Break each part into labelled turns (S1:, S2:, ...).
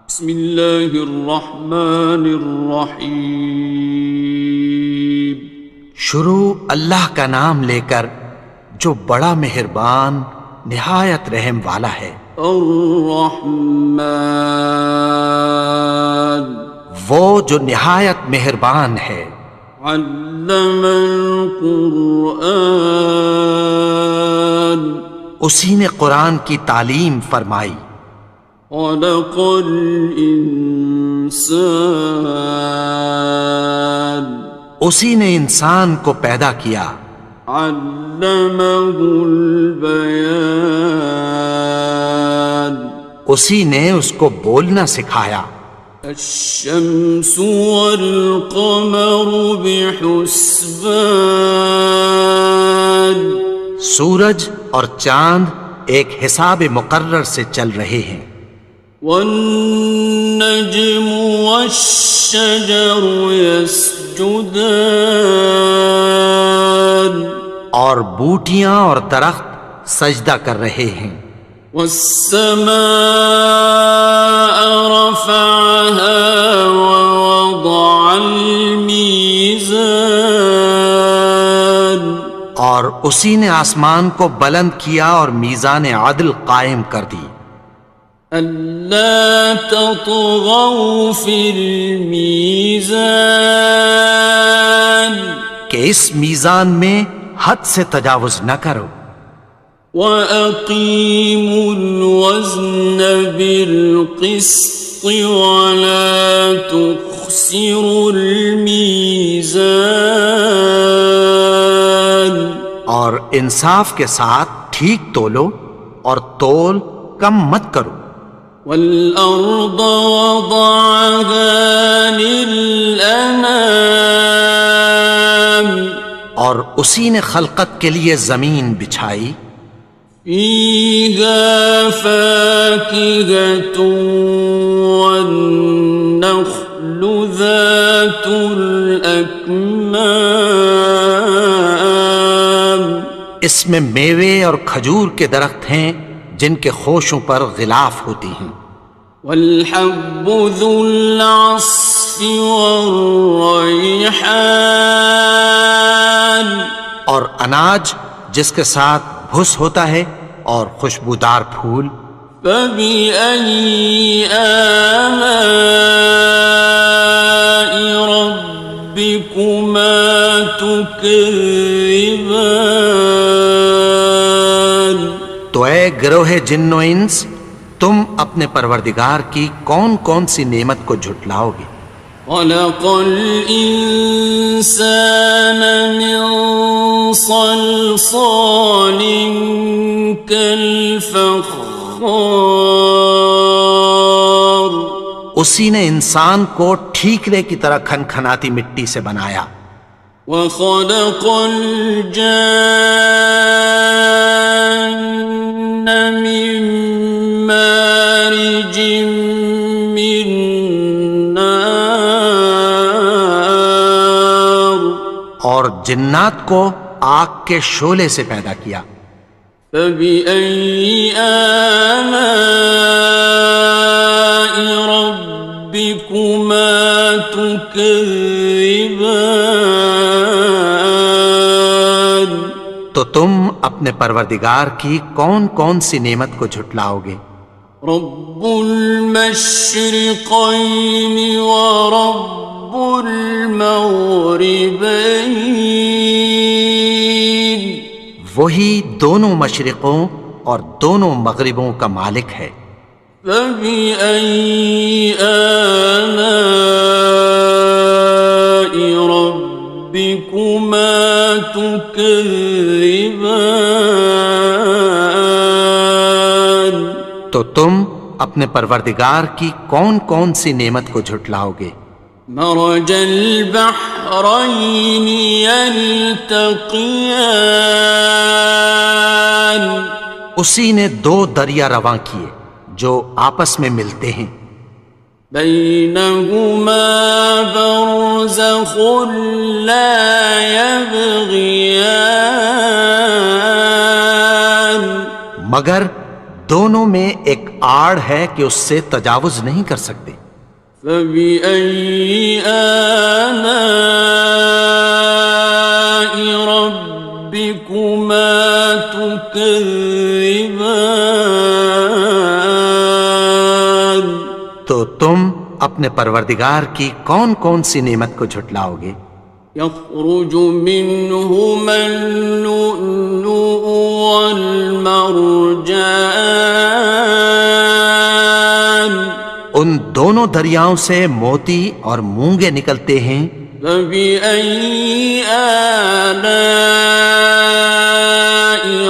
S1: بسم اللہ الرحمن الرحیم۔
S2: شروع اللہ کا نام لے کر جو بڑا مہربان نہایت رحم والا ہے۔
S1: الرحمن،
S2: وہ جو نہایت مہربان ہے۔
S1: علم القرآن،
S2: اسی نے قرآن کی تعلیم فرمائی۔
S1: خلق الانسان،
S2: اسی نے انسان کو پیدا کیا۔
S1: علمہ البیان،
S2: اسی نے اس کو بولنا سکھایا۔
S1: الشمس والقمر بحسبان،
S2: سورج اور چاند ایک حساب مقرر سے چل رہے ہیں۔
S1: والنجم والشجر يسجدان،
S2: اور بوٹیاں اور درخت سجدہ کر رہے ہیں۔
S1: والسماء رفعها ووضع الميزان،
S2: اور اسی نے آسمان کو بلند کیا اور میزان عدل قائم کر دی۔
S1: ألا تطغوا في الميزان،
S2: کہ اس میزان میں حد سے تجاوز نہ کرو۔
S1: وَأَقِيمُوا الْوَزْنَ بِالْقِسْطِ وَلَا تُخْسِرُوا الْمِيزَانَ،
S2: اور انصاف کے ساتھ ٹھیک تولو اور تول کم مت کرو۔
S1: وَالْأَرْضَ وَضَعَهَا لِلْأَنَامِ،
S2: اور اسی نے خلقت کے لیے زمین بچھائی۔
S1: فِيهَا فَاكِهَةٌ وَالنَّخْلُ ذَاتُ الْأَكْمَامِ،
S2: اس میں میوے اور کھجور کے درخت ہیں جن کے خوشوں پر غلاف ہوتی ہیں۔
S1: وَالْحَبُّ ذُو الْعَصْفِ وَالرَّيْحَانِ،
S2: اور اناج جس کے ساتھ بھس ہوتا ہے اور خوشبودار پھول۔
S1: فَبِأَيِّ آلَاءِ رَبِّكُمَا تُكَذِّبَانِ،
S2: تو اے گروہ جن و انس، تم اپنے پروردگار کی کون کون سی نعمت کو جھٹلاؤ گے؟
S1: خَلَقَ الْإِنسَانَ مِنْ صَلْصَالٍ كَالْفَخَّارِ،
S2: اسی نے انسان کو ٹھیکرے کی طرح کھنکھناتی مٹی سے بنایا۔
S1: وَخَلَقَ الْجَانَّ مِن مَّارِجٍ مِّن نَّارٍ،
S2: اور جنات کو آگ کے شعلے سے پیدا کیا۔
S1: فَبِأَيِّ آلَاءِ رَبِّكُمَا تُكَذِّبَانِ،
S2: تو تم اپنے پروردگار کی کون کون سی نعمت کو جھٹلاؤ گے؟
S1: رب المشرقین ورب المغربین،
S2: وہی دونوں مشرقوں اور دونوں مغربوں کا مالک ہے۔
S1: فَبِأَيِّ آلَاءِ رَبِّكُمَا تُكَذِّبَانِ،
S2: تو تم اپنے پروردگار کی کون کون سی نعمت کو جھٹلاؤ گے؟
S1: مرج البحرین یلتقیان،
S2: اسی نے دو دریا رواں کیے جو آپس میں ملتے ہیں۔
S1: بینہما برزخ لا یبغیان،
S2: مگر دونوں میں ایک آڑ ہے کہ اس سے تجاوز نہیں کر سکتے۔
S1: فبأي آلاء ربكما تكذبان؟
S2: تو تم اپنے پروردگار کی کون کون سی نعمت کو جھٹلاؤ گے؟
S1: يخرج منهما اللؤلؤ والمرجان
S2: ان دونوں دریاؤں سے موتی اور مونگے نکلتے ہیں۔
S1: فبأي آلاء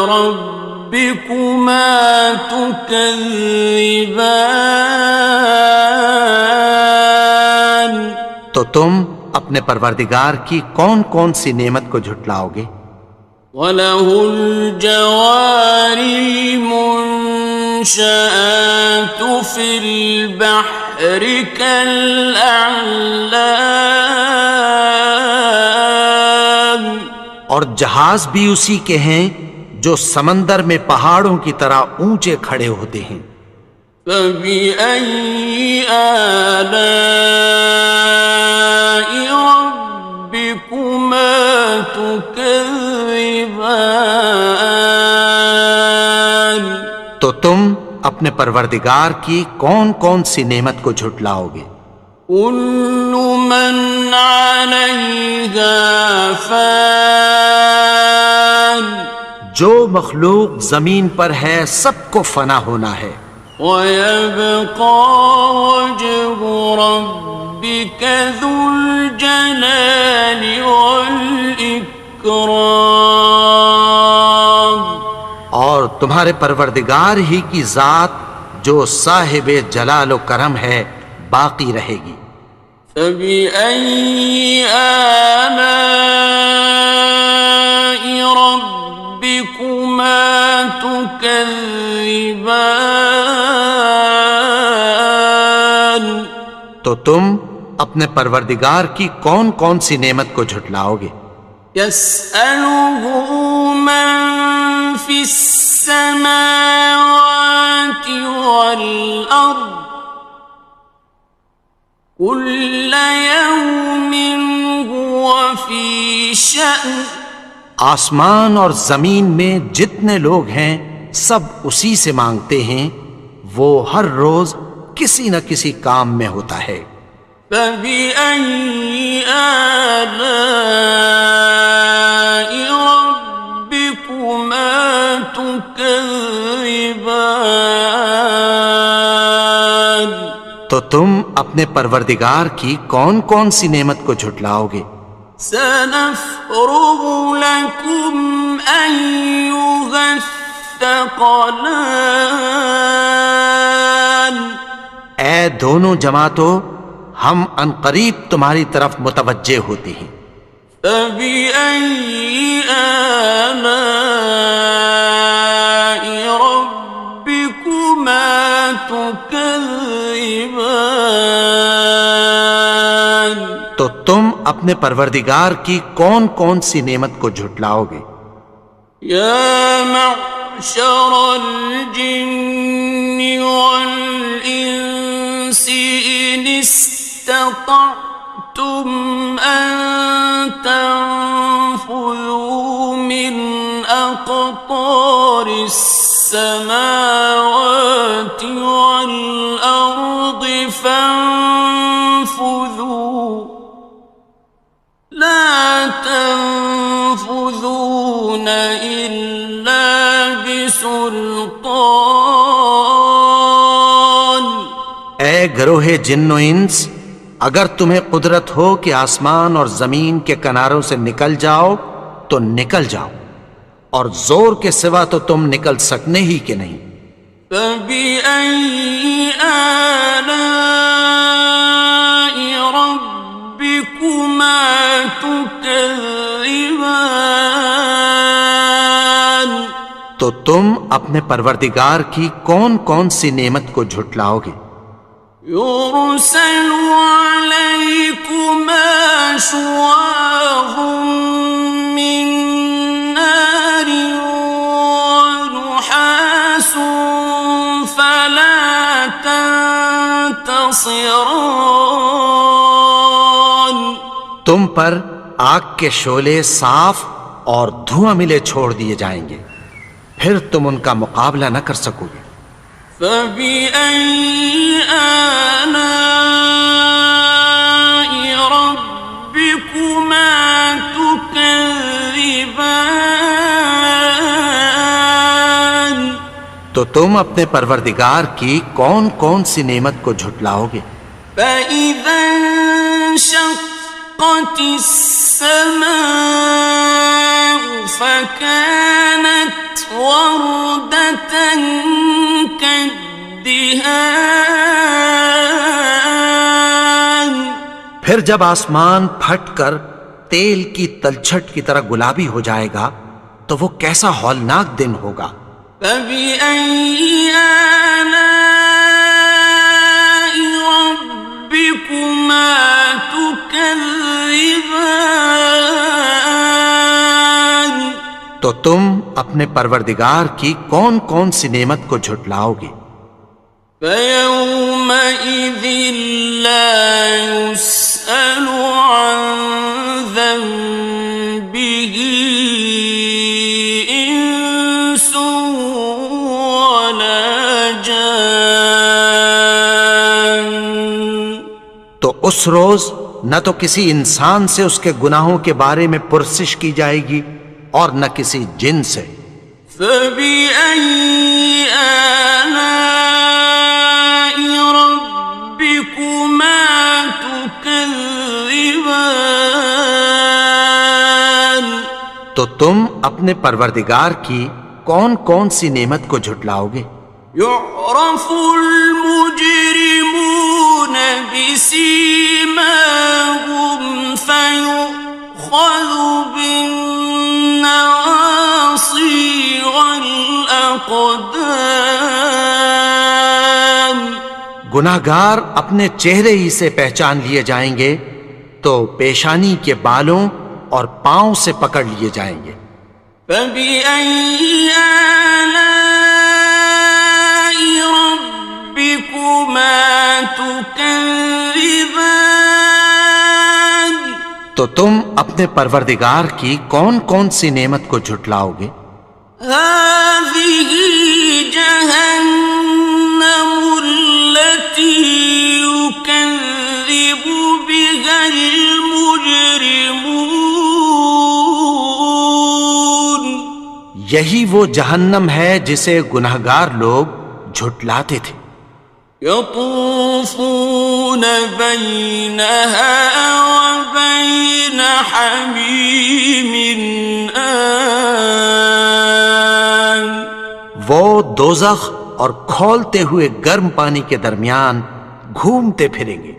S1: ربكما تكذبان؟
S2: تو تم اپنے پروردگار کی کون کون سی نعمت کو جھٹلاؤ گے؟
S1: وَلَهُ الْجَوَارِ الْمُنشَآتُ فِي الْبَحْرِ كَالْأَعْلَامِ،
S2: اور جہاز بھی اسی کے ہیں جو سمندر میں پہاڑوں کی طرح اونچے کھڑے ہوتے ہیں۔
S1: فَبِأَيِّ آلَاءِ رَبِّكُمَا تُكَذِّبَانِ؟
S2: تو تم اپنے پروردگار کی کون کون سی نعمت کو جھٹلاؤ گے؟
S1: كُلُّ مَنْ عَلَيْهَا فَانٍ،
S2: جو مخلوق زمین پر ہے سب کو فنا ہونا ہے۔
S1: وَيَبْقَى وَجْهُ رَبِّكَ ذُو الْجَلَالِ وَالْإِكْرَامِ،
S2: اور تمہارے پروردگار ہی کی ذات جو صاحب جلال و کرم ہے باقی رہے گی۔
S1: فَبِأَيِّ آلَاءِ رَبِّكُمَا تُكَذِّبَانِ؟
S2: تو تم اپنے پروردگار کی کون کون سی نعمت کو جھٹلاؤ گے؟
S1: يَسْأَلُهُ مَن فِي السَّمَاوَاتِ وَالْأَرْضِ كُلَّ يَوْمٍ هُوَ فِي شَأْنٍ،
S2: آسمان اور زمین میں جتنے لوگ ہیں سب اسی سے مانگتے ہیں، وہ ہر روز کسی نہ کسی کام میں ہوتا ہے۔
S1: فَبِأَيِّ آلَاءِ رَبِّكُمَا تُكَذِّبَانِ؟
S2: تو تم اپنے پروردگار کی کون کون سی نعمت کو جھٹلاؤ گے؟
S1: سَنَفْرُغُ لَكُمْ أَيُّهَ الثَّقَلَانِ؟
S2: اے دونوں جماعتوں، ہم عنقریب تمہاری طرف متوجہ ہوتے ہیں۔
S1: فَبِأَيِّ آلَاءِ رَبِّكُمَا تُكَذِّبَانِ؟
S2: تو تم اپنے پروردگار کی کون کون سی نعمت کو جھٹلاؤ گے؟
S1: يَا مَعْشَرَ الْجِنِّ وَالْإِنسِ إِنِ اسْتَطَعْتُمْ أَن تَنفُذُوا مِنْ أَقْطَارِ السَّمَاوَاتِ وَالْأَرْضِ فَانفُذُوا لَا تَنفُذُونَ إِلَّا بِسُلْطَانٍ۔
S2: اے گروہ جن و انس، اگر تمہیں قدرت ہو کہ آسمان اور زمین کے کناروں سے نکل جاؤ تو نکل جاؤ، اور زور کے سوا تو تم نکل سکنے ہی کہ نہیں۔
S1: فَبِأَيِّ آلَاءِ رَبِّكُمَا تُكَذِّبَانِ؟
S2: تو تم اپنے پروردگار کی کون کون سی نعمت کو جھٹلاؤ گے؟
S1: يُرْسَلُ عَلَيْكُمَا شُوَاظٌ مِّن نَّارٍ وَنُحَاسٌ فَلَا خاسران.
S2: تم پر آگ کے شعلے صاف اور دھواں ملے چھوڑ دیے جائیں گے، پھر تم ان کا مقابلہ نہ کر سکو گے۔
S1: فبأي آلاء ربكما تكذبان.
S2: تو تم اپنے پروردگار کی کون کون سی نعمت کو جھٹلاؤ گے؟
S1: فإذا انشقت السماء فكانت وردة كالدهان.
S2: پھر جب آسمان پھٹ کر تیل کی تلچھٹ کی طرح گلابی ہو جائے گا تو وہ کیسا ہولناک دن ہوگا۔
S1: فبأي آلاء ربكما تكذبان.
S2: تو تم اپنے پروردگار کی کون کون سی نعمت کو جھٹلاؤ گے؟
S1: فيومئذ لا يسأل عن ذنبه إنس ولا جان.
S2: تو اس روز نہ تو کسی انسان سے اس کے گناہوں کے بارے میں پرسش کی جائے گی اور نہ کسی جن سے۔
S1: فبأي آلاء ربكما تكذبان.
S2: تو تم اپنے پروردگار کی کون کون سی نعمت کو جھٹلاؤ گے؟
S1: يعرف المجرمون بسيماهم فيؤخذ بالنواصي والأقدام.
S2: گناہگار اپنے چہرے ہی سے پہچان لیے جائیں گے تو پیشانی کے بالوں اور پاؤں سے پکڑ لیے جائیں گے۔
S1: فبأي آلاء ربكما تكذبان.
S2: تو تم اپنے پروردگار کی کون کون سی نعمت کو جھٹلاؤ گے؟
S1: هذه جهنم التي يكذب بها المجرمون.
S2: یہی وہ جہنم ہے جسے گناہگار لوگ جھٹلاتے تھے۔
S1: يطوفون بينها وبين حميم آن.
S2: وہ دوزخ اور کھولتے ہوئے گرم پانی کے درمیان گھومتے پھریں گے۔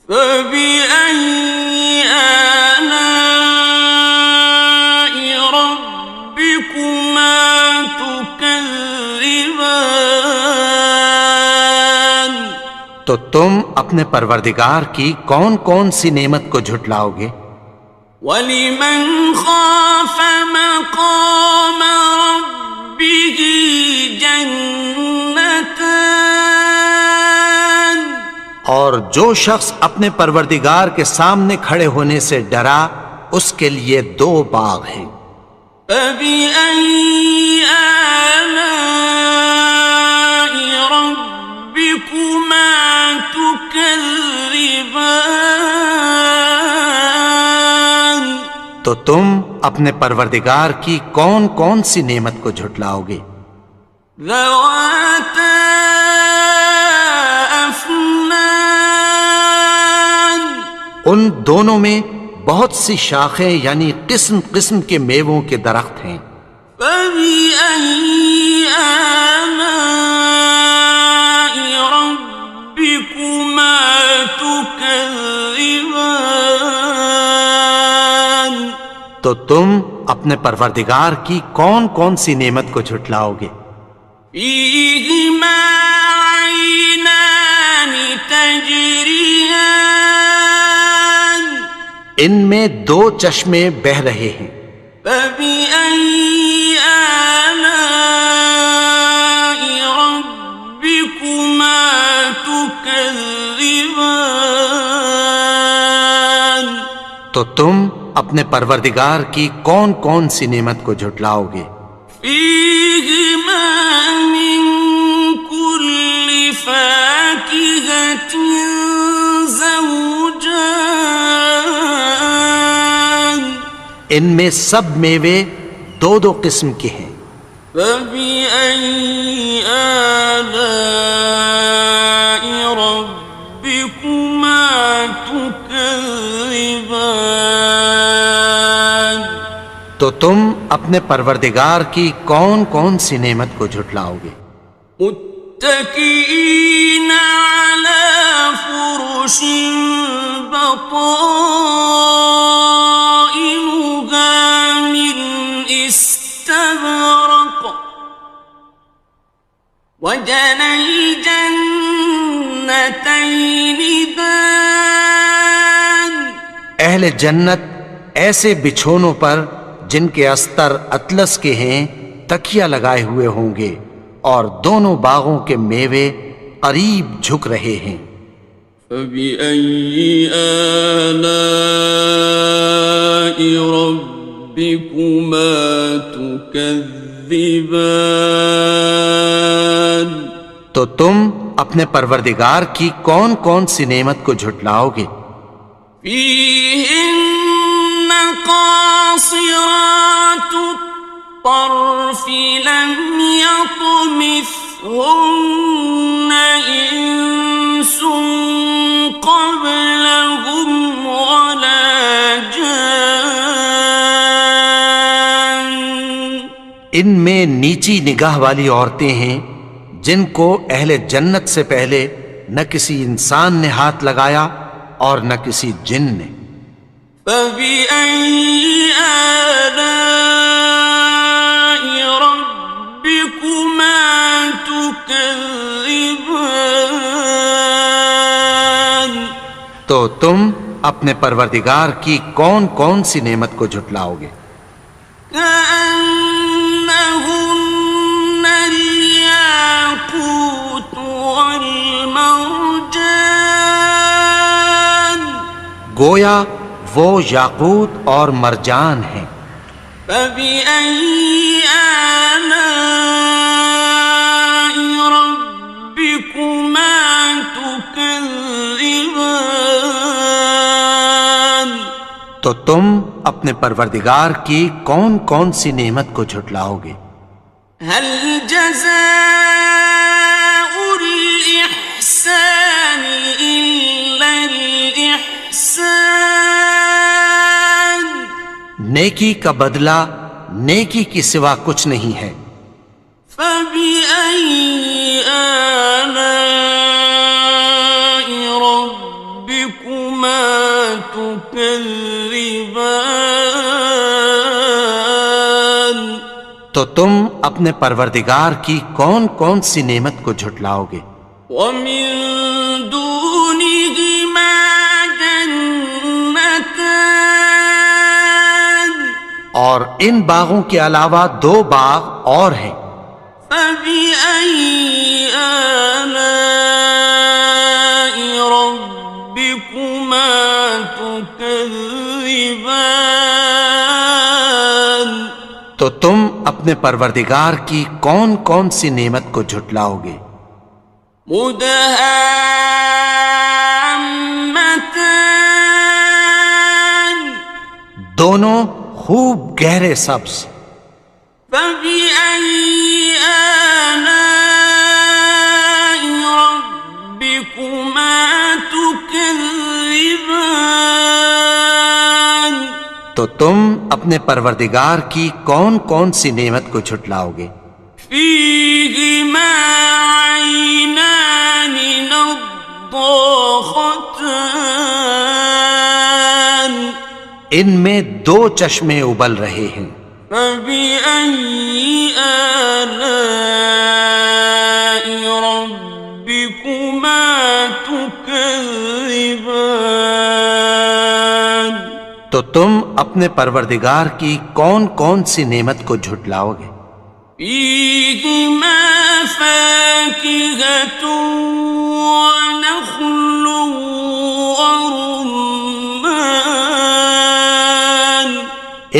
S1: فبأي آلاء ربكما تكذبان.
S2: تو تم اپنے پروردگار کی کون کون سی نعمت کو جھٹلاؤ گے؟
S1: وَلِمَنْ خَافَ مَقَامَ رَبِّهِ جَنَّتَانِ.
S2: اور جو شخص اپنے پروردگار کے سامنے کھڑے ہونے سے ڈرا اس کے لیے دو باغ ہیں۔
S1: فَبِأَيِّ آلَاءِ رَبِّكُمَا تُكَذِّبَانِ.
S2: تو تم اپنے پروردگار کی کون کون سی نعمت کو جھٹلاؤ گے؟
S1: ذَوَاتَا أَفْنَانٍ.
S2: ان دونوں میں بہت سی شاخیں یعنی قسم قسم کے میووں کے درخت ہیں۔
S1: فَبِأَيِّ آلَاءِ رَبِّكُمَا تُكَذِّبَانِ.
S2: تو تم اپنے پروردگار کی کون کون سی نعمت کو جھٹلاؤ گے؟
S1: فِيهِمَا عَيْنَانِ تَجْرِيَانِ.
S2: ان میں دو چشمے بہہ رہے ہیں۔
S1: فَبِأَيِّ آلَاءِ رَبِّكُمَا تُكَذِّبَانِ.
S2: تو تم اپنے پروردگار کی کون کون سی نعمت کو جھٹلاؤ گے؟
S1: فيهما من كل فاكهة زوجان
S2: ان میں سب میوے دو دو قسم کے ہیں۔
S1: فبأي آلاء ربكما تكذبان
S2: تو تم اپنے پروردگار کی کون کون سی نعمت کو جھٹلاؤ گے؟
S1: متكئين على فرش بطائنها من استبرق وجنى الجنتين دان
S2: اہل جنت ایسے بچھونوں پر جن کے استر اطلس کے ہیں تکیہ لگائے ہوئے ہوں گے، اور دونوں باغوں کے میوے قریب جھک رہے ہیں۔
S1: فبأي آلاء ربكما تكذبان
S2: تو تم اپنے پروردگار کی کون کون سی نعمت کو جھٹلاؤ گے؟
S1: فيهن قاصرات الطرف لم يطمثهن إنس قبلهم ولا جان
S2: ان میں نیچی نگاہ والی عورتیں ہیں جن کو اہل جنت سے پہلے نہ کسی انسان نے ہاتھ لگایا اور نہ کسی جن نے۔
S1: فبأي آلاء ربكما تكذبان
S2: تو تم اپنے پروردگار کی کون کون سی نعمت کو جھٹلاؤ گے؟
S1: كأنهن الياقوت والمرجان
S2: گویا وہ یاقوت اور مرجان ہیں۔
S1: فبأي آلاء ربكما تكذبان
S2: تو تم اپنے پروردگار کی کون کون سی نعمت کو جھٹلاؤ گے؟
S1: هل جزاء الإحسان إلا الإحسان
S2: نیکی کا بدلہ نیکی کی سوا کچھ نہیں ہے۔
S1: فبأي آلاء ربكما تكذبان
S2: تو تم اپنے پروردگار کی کون کون سی نعمت کو جھٹلاؤ گے؟
S1: ومن دونهما جنتان
S2: اور ان باغوں کے علاوہ دو باغ اور ہیں۔
S1: فبأي آلاء ربكما تكذبان
S2: تو تم اپنے پروردگار کی کون کون سی نعمت کو جھٹلاؤ گے؟
S1: مدهامتان
S2: دونوں خوب گہرے سبز۔
S1: فبأي آلاء ربكما تكذبان
S2: تو تم اپنے پروردگار کی کون کون سی نعمت کو جھٹلاؤ گے؟
S1: فيهما عينان نضاختان
S2: ان میں دو چشمے ابل رہے ہیں۔
S1: فبأي آلاء ربكما تكذبان
S2: تو تم اپنے پروردگار کی کون کون سی نعمت کو جھٹلاؤ گے؟
S1: فيهما فاكهة ونخل ورمان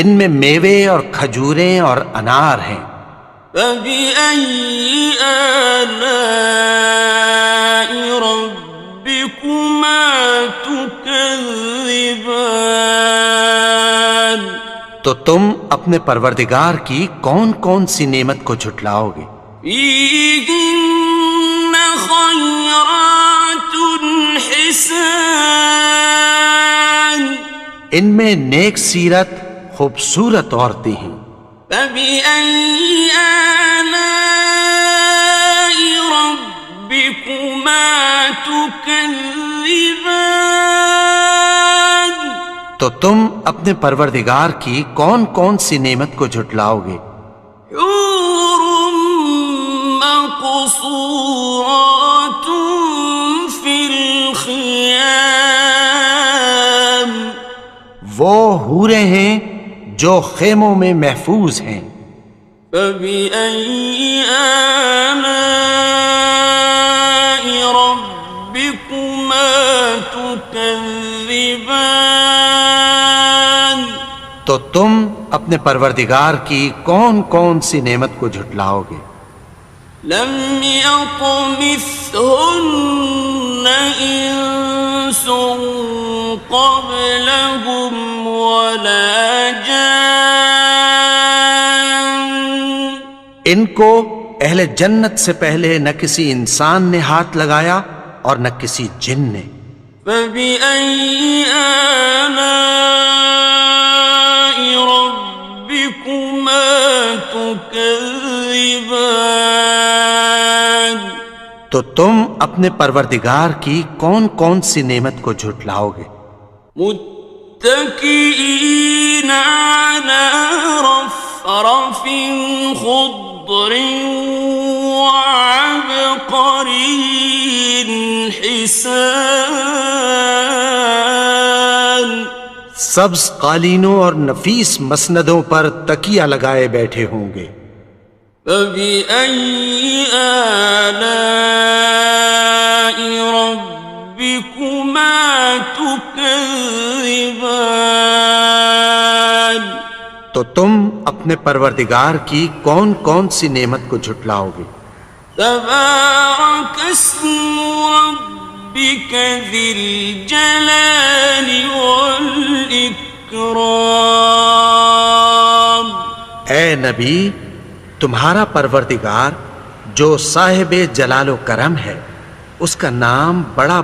S2: ان میں میوے اور کھجوریں اور انار ہیں۔
S1: فبأي آلاء ربكما تكذبان؟
S2: تو تم اپنے پروردگار کی کون کون سی نعمت کو جھٹلاؤ گے؟
S1: فيهن خيرات حسان،
S2: ان میں نیک سیرت خوبصورت عورتیں ہیں۔
S1: فبأي آلاء ربكما تكذبان؟
S2: تو تم اپنے پروردگار کی کون کون سی نعمت کو جھٹلاؤ گے؟
S1: حور مقصورات في الخيام،
S2: وہ حوریں ہیں جو خیموں میں محفوظ ہیں۔
S1: فبأي آلاء ربكما تكذبان؟
S2: تو تم اپنے پروردگار کی کون کون سی نعمت کو جھٹلاؤ گے؟
S1: لم يطمثهن إنس قبلهم ولا جان،
S2: ان کو اہل جنت سے پہلے نہ کسی انسان نے ہاتھ لگایا اور نہ کسی جن نے۔
S1: فبأي آلاء ربكما تكذبان؟
S2: تو تم اپنے پروردگار کی کون کون سی نعمت کو جھٹلاؤ گے؟
S1: متكئين على رفرف خضر وعبقري حسان،
S2: سبز قالینوں اور نفیس مسندوں پر تکیہ لگائے بیٹھے ہوں گے۔
S1: فبأي آلاء ربكما تكذبان؟
S2: تو تم اپنے پروردگار کی کون کون سی نعمت کو جھٹلاؤ گے؟
S1: تبارك اسم ربك ذي الجلال والإكرام۔
S2: اے نبی، تمہارا پروردگار جو صاحب جلال و کرم ہے، اس کا نام بڑا